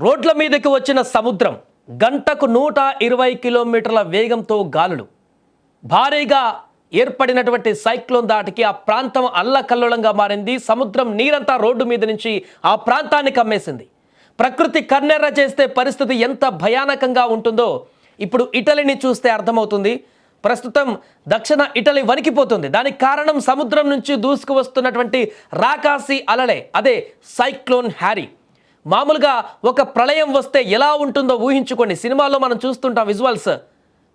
రోడ్ల మీదకి వచ్చిన సముద్రం గంటకు 120 కిలోమీటర్ల వేగంతో గాలులు భారీగా ఏర్పడినటువంటి సైక్లోన్ దాటికి ఆ ప్రాంతం అల్లకల్లోలంగా మారింది. సముద్రం నీరంతా రోడ్డు మీద నుంచి ఆ ప్రాంతాన్ని కమ్మేసింది. ప్రకృతి కన్నెర్ర చేస్తే పరిస్థితి ఎంత భయానకంగా ఉంటుందో ఇప్పుడు ఇటలీని చూస్తే అర్థమవుతుంది. ప్రస్తుతం దక్షిణ ఇటలీ వణికిపోతుంది. దానికి కారణం సముద్రం నుంచి దూసుకు వస్తున్నటువంటి రాకాసి అలలే, అదే సైక్లోన్ హ్యారీ. మామూలుగా ఒక ప్రళయం వస్తే ఎలా ఉంటుందో ఊహించుకోండి. సినిమాల్లో మనం చూస్తుంటాం విజువల్స్.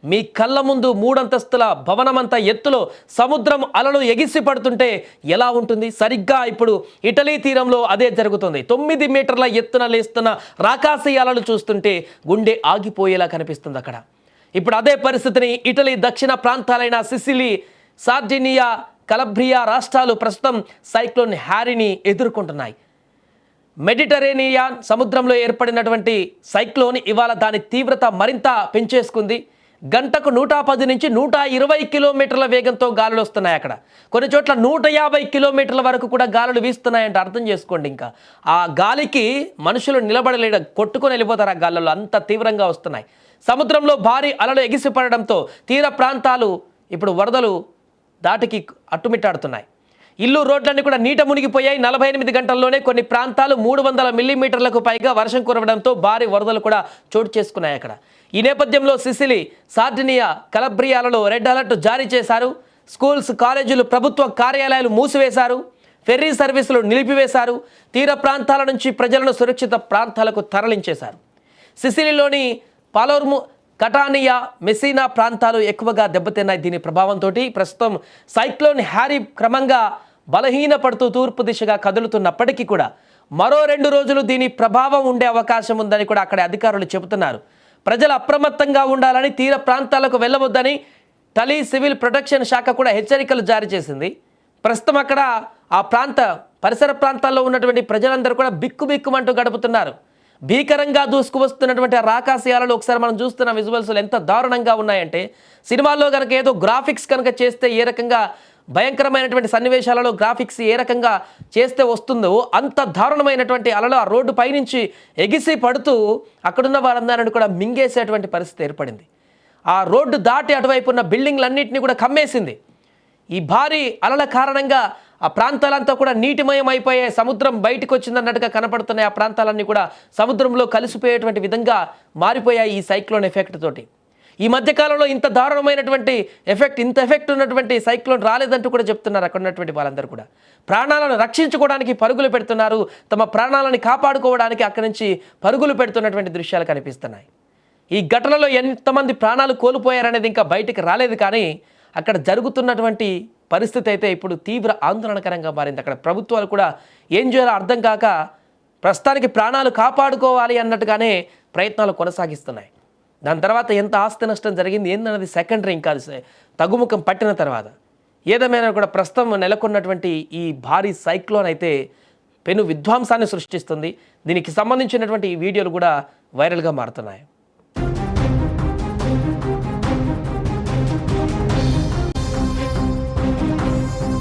మీ కళ్ళ ముందు 3 అంతస్తుల భవనమంత ఎత్తులో సముద్రం అలలు ఎగిసి పడుతుంటే ఎలా ఉంటుంది? సరిగ్గా ఇప్పుడు ఇటలీ తీరంలో అదే జరుగుతుంది. 9 మీటర్ల ఎత్తున లేస్తున్న రాకాసి అలలు చూస్తుంటే గుండె ఆగిపోయేలా కనిపిస్తుంది అక్కడ. ఇప్పుడు అదే పరిస్థితిని ఇటలీ దక్షిణ ప్రాంతాలైన సిసిలీ, సార్డినియా, కలబ్రియా రాష్ట్రాలు ప్రస్తుతం సైక్లోన్ హ్యారీని ఎదుర్కొంటున్నాయి. మెడిటరేనియన్ సముద్రంలో ఏర్పడినటువంటి సైక్లోన్ ఇవాళ దాని తీవ్రత మరింత పెంచేసుకుంది. గంటకు 110 నుంచి 120 కిలోమీటర్ల వేగంతో గాలులు వస్తున్నాయి. అక్కడ కొన్ని చోట్ల 150 కిలోమీటర్ల వరకు కూడా గాలులు వీస్తున్నాయంటే అర్థం చేసుకోండి. ఇంకా ఆ గాలికి మనుషులు నిలబడలేడ, కొట్టుకొని వెళ్ళిపోతారు ఆ గాలుల్లో, అంత తీవ్రంగా వస్తున్నాయి. సముద్రంలో భారీ అలలు ఎగిసిపడడంతో తీర ప్రాంతాలు ఇప్పుడు వరదలు దాటికి అట్టుమిట్టాడుతున్నాయి. ఇల్లు, రోడ్లన్నీ కూడా నీట మునిగిపోయాయి. 48 గంటల్లోనే కొన్ని ప్రాంతాలు 300 మిల్లీమీటర్లకు పైగా వర్షం కురవడంతో భారీ వరదలు కూడా చోటు చేసుకున్నాయి అక్కడ. ఈ నేపథ్యంలో సిసిలీ, సార్డినియా, కలబ్రియాలలో రెడ్ అలర్ట్ జారీ చేశారు. స్కూల్స్, కాలేజీలు, ప్రభుత్వ కార్యాలయాలు మూసివేశారు. ఫెర్రీ సర్వీసులు నిలిపివేశారు. తీర ప్రాంతాల నుంచి ప్రజలను సురక్షిత ప్రాంతాలకు తరలించేశారు. సిసిలీలోని పాలోర్ము, కటానియా, మెసీనా ప్రాంతాలు ఎక్కువగా దెబ్బతిన్నాయి. దీని ప్రభావంతో ప్రస్తుతం సైక్లోన్ హ్యారీ క్రమంగా బలహీనపడుతూ తూర్పు దిశగా కదులుతున్నప్పటికీ కూడా మరో 2 రోజులు దీని ప్రభావం ఉండే అవకాశం ఉందని కూడా అక్కడ అధికారులు చెబుతున్నారు. ప్రజలు అప్రమత్తంగా ఉండాలని, తీర ప్రాంతాలకు వెళ్ళవద్దని టలీ సివిల్ ప్రొటెక్షన్ శాఖ కూడా హెచ్చరికలు జారీ చేసింది. ప్రస్తుతం అక్కడ ఆ పరిసర ప్రాంతాల్లో ఉన్నటువంటి ప్రజలందరూ కూడా బిక్కుబిక్కుమంటూ గడుపుతున్నారు. భీకరంగా దూసుకు వస్తున్నటువంటి రాకాశయాలలో ఒకసారి మనం చూస్తున్న విజువల్స్ ఎంత దారుణంగా ఉన్నాయంటే, సినిమాల్లో కనుక ఏదో గ్రాఫిక్స్ కనుక చేస్తే ఏ రకంగా భయంకరమైనటువంటి సన్నివేశాలలో గ్రాఫిక్స్ ఏ రకంగా చేస్తే వస్తుందో అంత దారుణమైనటువంటి అలలు ఆ రోడ్డు పైనుంచి ఎగిసి పడుతూ అక్కడున్న వారందరిని కూడా మింగేసేటువంటి పరిస్థితి ఏర్పడింది. ఆ రోడ్డు దాటి అటువైపు ఉన్న బిల్డింగ్లన్నింటినీ కూడా కమ్మేసింది. ఈ భారీ అలల కారణంగా ఆ ప్రాంతాలంతా కూడా నీటిమయం అయిపోయే, సముద్రం బయటకు వచ్చిందన్నట్టుగా కనపడుతున్నాయి. ఆ ప్రాంతాలన్నీ కూడా సముద్రంలో కలిసిపోయేటువంటి విధంగా మారిపోయాయి ఈ సైక్లోన్ ఎఫెక్ట్ తోటి. ఈ మధ్యకాలంలో ఇంత దారుణమైనటువంటి ఇంత ఎఫెక్ట్ ఉన్నటువంటి సైక్లోన్ రాలేదంటూ కూడా చెప్తున్నారు అక్కడ ఉన్నటువంటి వాళ్ళందరూ కూడా. ప్రాణాలను రక్షించుకోవడానికి పరుగులు పెడుతున్నారు. తమ ప్రాణాలను కాపాడుకోవడానికి అక్కడి నుంచి పరుగులు పెడుతున్నటువంటి దృశ్యాలు కనిపిస్తున్నాయి. ఈ ఘటనలో ఎంతమంది ప్రాణాలు కోల్పోయారనేది ఇంకా బయటికి రాలేదు. కానీ అక్కడ జరుగుతున్నటువంటి పరిస్థితి అయితే ఇప్పుడు తీవ్ర ఆందోళనకరంగా మారింది. అక్కడ ప్రభుత్వాలు కూడా ఏం చేయాలో అర్థం కాక ప్రస్తుతానికి ప్రాణాలు కాపాడుకోవాలి అన్నట్టుగానే ప్రయత్నాలు కొనసాగిస్తున్నాయి. దాని తర్వాత ఎంత ఆస్తి నష్టం జరిగింది ఏందన్నది సెకండరీ, ఇంకా తగ్గుముఖం పట్టిన తర్వాత. ఏదేమైనా కూడా ప్రస్తుతం నెలకొన్నటువంటి ఈ భారీ సైక్లోన్ అయితే పెను విధ్వంసాన్ని సృష్టిస్తుంది. దీనికి సంబంధించినటువంటి ఈ వీడియోలు కూడా వైరల్గా మారుతున్నాయి.